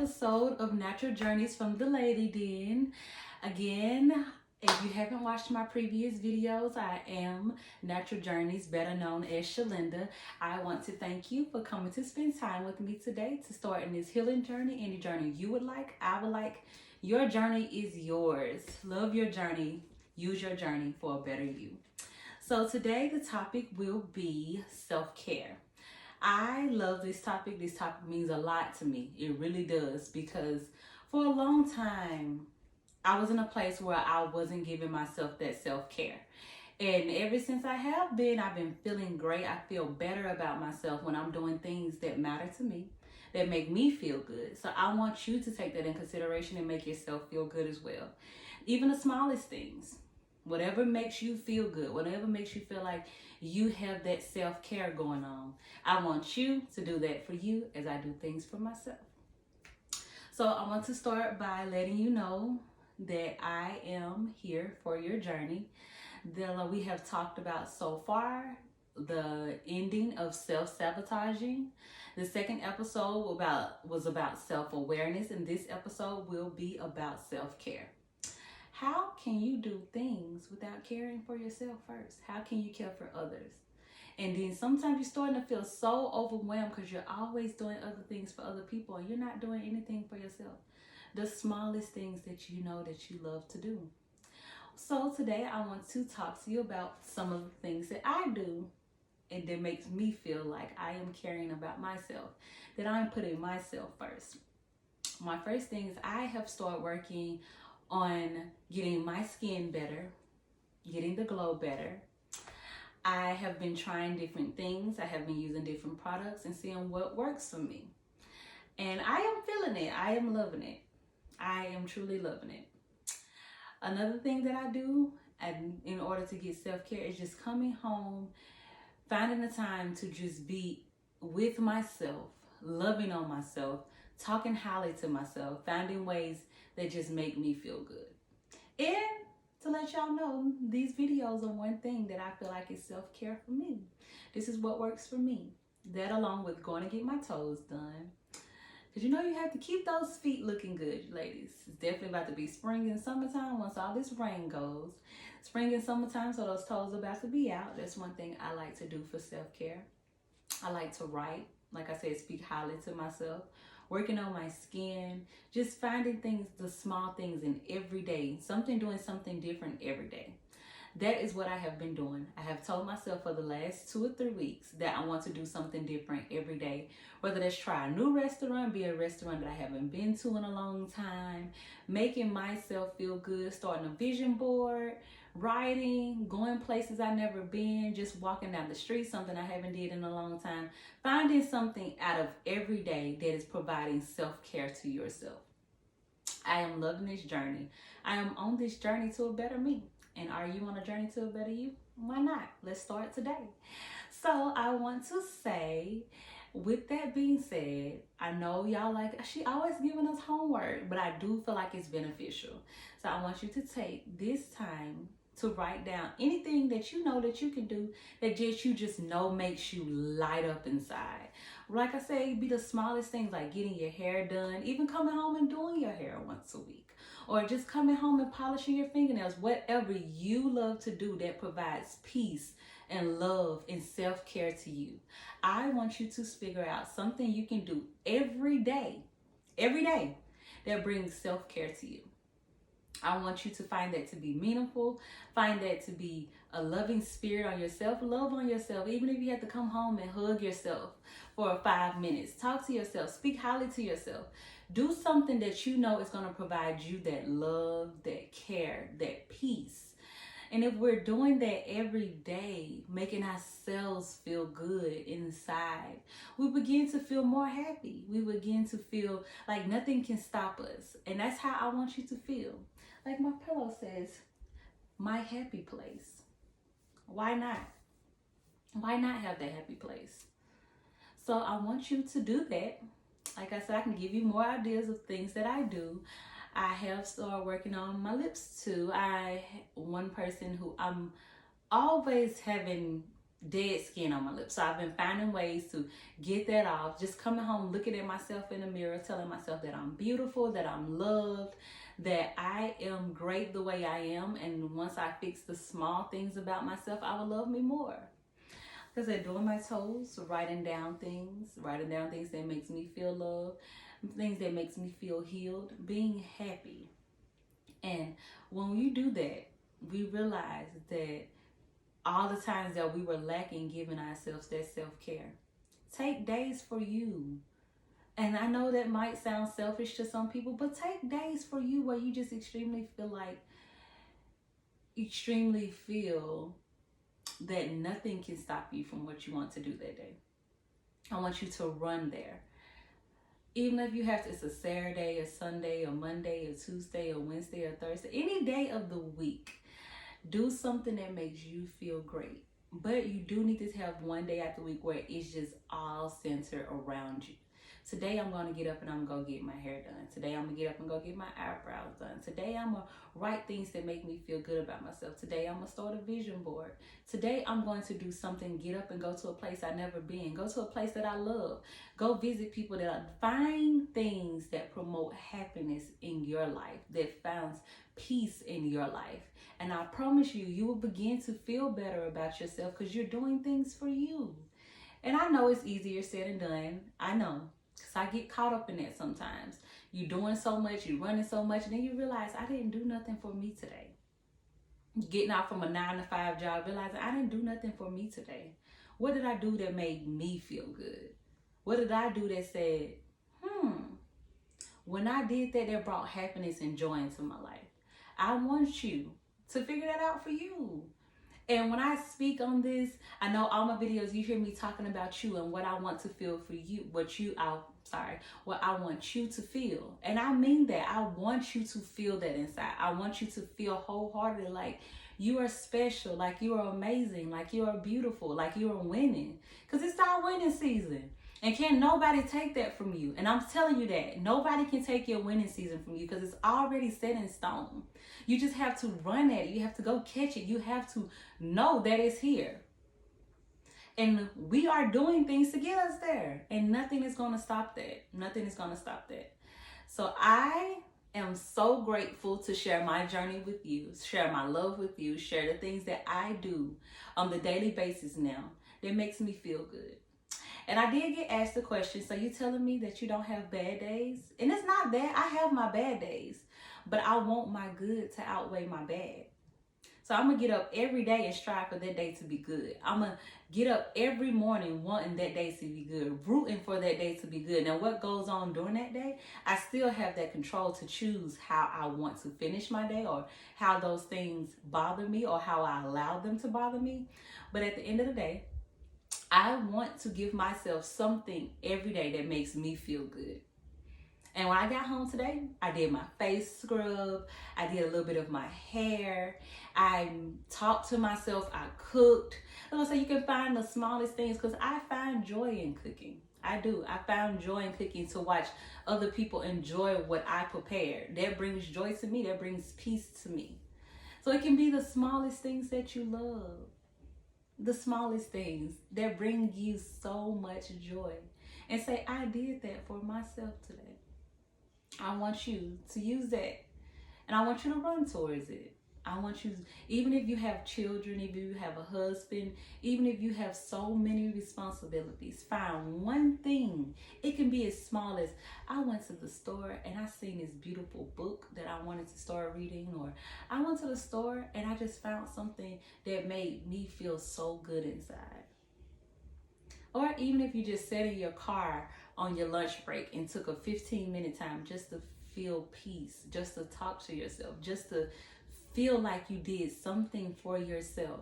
episode of Natural Journeys from the Lady Den. Again, if you haven't watched my previous videos, I am NaturalJourneyZ, better known as Shalinda. I want to thank you for coming to spend time with me today to start in this healing journey. Any journey you would like, I would like. Your journey is yours. Love your journey. Use your journey for a better you. So today the topic will be self-care. I love this topic. This topic means a lot to me. It really does, because for a long time, I was in a place where I wasn't giving myself that self-care. And ever since I have been, I've been feeling great. I feel better about myself when I'm doing things that matter to me, that make me feel good. So I want you to take that in consideration and make yourself feel good as well. Even the smallest things, whatever makes you feel good, whatever makes you feel like you have that self-care going on. I want you to do that for you as I do things for myself. So I want to start by letting you know that I am here for your journey. We have talked about so far the ending of self-sabotaging. The second episode was about self-awareness, and this episode will be about self-care. How can you do things without caring for yourself first? How can you care for others? And then sometimes you're starting to feel so overwhelmed because you're always doing other things for other people and you're not doing anything for yourself. The smallest things that you know that you love to do. So today I want to talk to you about some of the things that I do and that makes me feel like I am caring about myself, that I'm putting myself first. My first thing is I have started working on getting my skin better, getting the glow better. I have been trying different things. I have been using different products and seeing what works for me. And I am feeling it. I am loving it. I am truly loving it. Another thing that I do in order to get self-care is just coming home, finding the time to just be with myself, loving on myself, talking highly to myself, finding ways that just make me feel good. And to let y'all know, these videos are one thing that I feel like is self-care for me. This is what works for me. That along with going to get my toes done. Because you know you have to keep those feet looking good, ladies. It's definitely about to be spring and summertime once all this rain goes. Spring and summertime, so those toes are about to be out. That's one thing I like to do for self-care. I like to write. Like I said, speak highly to myself. Working on my skin, just finding things, the small things in every day, doing something different every day. That is what I have been doing. I have told myself for the last 2 or 3 weeks that I want to do something different every day. Whether that's try a new restaurant, be a restaurant that I haven't been to in a long time, making myself feel good, starting a vision board, writing, going places I've never been, just walking down the street, something I haven't did in a long time. Finding something out of every day that is providing self-care to yourself. I am loving this journey. I am on this journey to a better me. And are you on a journey to a better you? Why not? Let's start today. So I want to say, with that being said, I know y'all like, she always giving us homework, but I do feel like it's beneficial. So I want you to take this time to write down anything that you know that you can do that you just know makes you light up inside. Like I say, it be the smallest things like getting your hair done, even coming home and doing your hair once a week, or just coming home and polishing your fingernails, whatever you love to do that provides peace and love and self-care to you. I want you to figure out something you can do every day that brings self-care to you. I want you to find that to be meaningful, find that to be a loving spirit on yourself, love on yourself, even if you have to come home and hug yourself for 5 minutes. Talk to yourself, speak highly to yourself. Do something that you know is going to provide you that love, that care, that peace. And if we're doing that every day, making ourselves feel good inside, we begin to feel more happy. We begin to feel like nothing can stop us. And that's how I want you to feel. Like my pillow says, my happy place. Why not? Why not have that happy place? So I want you to do that. Like I said, I can give you more ideas of things that I do. I have started working on my lips too. One person who I'm always having dead skin on my lips. So I've been finding ways to get that off. Just coming home, looking at myself in the mirror, telling myself that I'm beautiful, that I'm loved, that I am great the way I am. And once I fix the small things about myself, I will love me more. Because they're doing my toes, writing down things that makes me feel loved, things that makes me feel healed, being happy. And when you do that, we realize that all the times that we were lacking giving ourselves that self-care. Take days for you. And I know that might sound selfish to some people, but take days for you where you just extremely feel that nothing can stop you from what you want to do that day. I want you to run there. Even if you have to, it's a Saturday, a Sunday, a Monday, a Tuesday, a Wednesday, or Thursday, any day of the week, do something that makes you feel great. But you do need to have one day out the week where it's just all centered around you. Today I'm going to get up and I'm going to go get my hair done. Today I'm going to get up and go get my eyebrows done. Today I'm going to write things that make me feel good about myself. Today I'm going to start a vision board. Today I'm going to do something, get up and go to a place I've never been. Go to a place that I love. Go visit people find things that promote happiness in your life, that finds peace in your life. And I promise you, you will begin to feel better about yourself because you're doing things for you. And I know it's easier said than done. I know. Because I get caught up in that sometimes. You're doing so much, you're running so much, and then you realize I didn't do nothing for me today. Getting out from a 9-to-5 job, realizing I didn't do nothing for me today. What did I do that made me feel good? What did I do that said, when I did that, that brought happiness and joy into my life? I want you to figure that out for you. And when I speak on this, I know all my videos, you hear me talking about you and what I want to feel for you, what I want you to feel. And I mean that. I want you to feel that inside. I want you to feel wholeheartedly like you are special, like you are amazing, like you are beautiful, like you are winning. Because it's our winning season. And can't nobody take that from you. And I'm telling you that. Nobody can take your winning season from you because it's already set in stone. You just have to run at it. You have to go catch it. You have to know that it's here. And we are doing things to get us there. And nothing is going to stop that. Nothing is going to stop that. So I am so grateful to share my journey with you, share my love with you, share the things that I do on the daily basis now that makes me feel good. And I did get asked the question, so you telling me that you don't have bad days? And it's not that. I have my bad days, but I want my good to outweigh my bad. So I'm going to get up every day and strive for that day to be good. I'm going to get up every morning wanting that day to be good, rooting for that day to be good. Now, what goes on during that day, I still have that control to choose how I want to finish my day or how those things bother me or how I allow them to bother me. But at the end of the day, I want to give myself something every day that makes me feel good. And when I got home today, I did my face scrub. I did a little bit of my hair. I talked to myself. I cooked. So you can find the smallest things because I find joy in cooking. I do. I found joy in cooking to watch other people enjoy what I prepared. That brings joy to me. That brings peace to me. So it can be the smallest things that you love. The smallest things that bring you so much joy. And say, I did that for myself today. I want you to use that. And I want you to run towards it. I want you, even if you have children, if you have a husband, even if you have so many responsibilities, find one thing. It can be as small as, I went to the store and I seen this beautiful book that I wanted to start reading, or I went to the store and I just found something that made me feel so good inside. Or even if you just sat in your car on your lunch break and took a 15-minute time just to feel peace, just to talk to yourself, just to feel like you did something for yourself.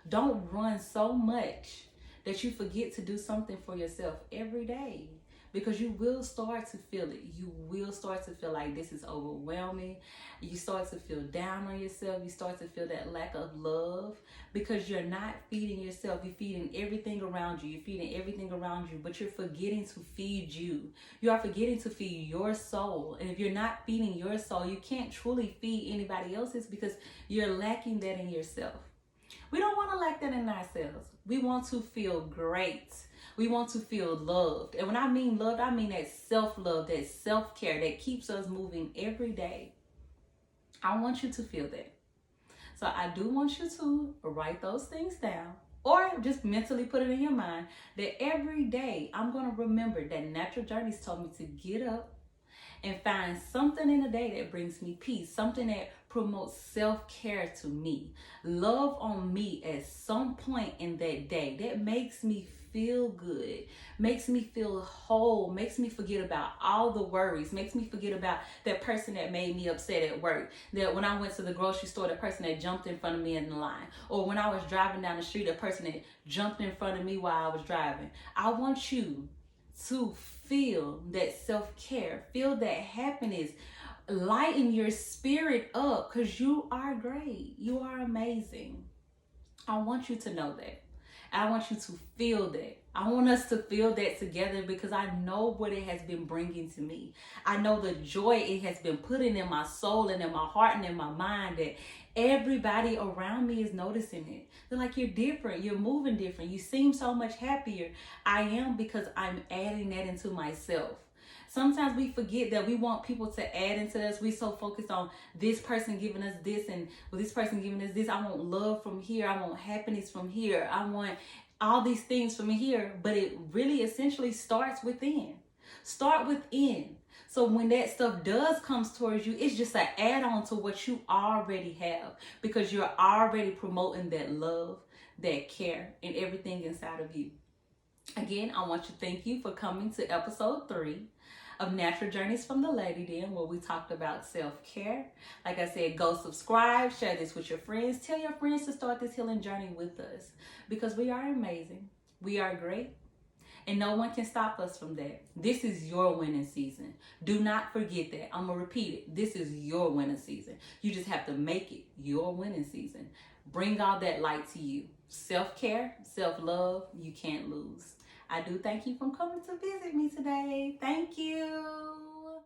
Don't run so much that you forget to do something for yourself every day, because you will start to feel it. You will start to feel like this is overwhelming. You start to feel down on yourself. You start to feel that lack of love because you're not feeding yourself. You're feeding everything around you. You're feeding everything around you, but you're forgetting to feed you. You are forgetting to feed your soul. And if you're not feeding your soul, you can't truly feed anybody else's because you're lacking that in yourself. We don't want to lack that in ourselves. We want to feel great. We want to feel loved. And when I mean loved, I mean that self-love, that self-care that keeps us moving every day. I want you to feel that. So I do want you to write those things down, or just mentally put it in your mind that every day I'm going to remember that Natural Journeys told me to get up and find something in the day that brings me peace, something that promotes self-care to me, love on me at some point in that day that makes me feel good, makes me feel whole, makes me forget about all the worries, makes me forget about that person that made me upset at work, that when I went to the grocery store, the person that jumped in front of me in the line, or when I was driving down the street, the person that jumped in front of me while I was driving. I want you to feel that self-care, feel that happiness, lighten your spirit up, because you are great. You are amazing. I want you to know that. I want you to feel that. I want us to feel that together, because I know what it has been bringing to me. I know the joy it has been putting in my soul and in my heart and in my mind, that everybody around me is noticing it. They're like, you're different. You're moving different. You seem so much happier. I am, because I'm adding that into myself. Sometimes we forget that we want people to add into us. We so focused on this person giving us this, and with this person giving us this, I want love from here. I want happiness from here. I want all these things from here. But it really essentially starts within. Start within. So when that stuff does comes towards you, it's just an add-on to what you already have, because you're already promoting that love, that care, and everything inside of you. Again, I want to thank you for coming to episode 3 of Natural Journeys from the Lady Den, where we talked about self-care. Like I said, go subscribe, share this with your friends. Tell your friends to start this healing journey with us, because we are amazing. We are great. And no one can stop us from that. This is your winning season. Do not forget that. I'm going to repeat it. This is your winning season. You just have to make it your winning season. Bring all that light to you. Self-care, self-love, you can't lose. I do thank you for coming to visit me today. Thank you.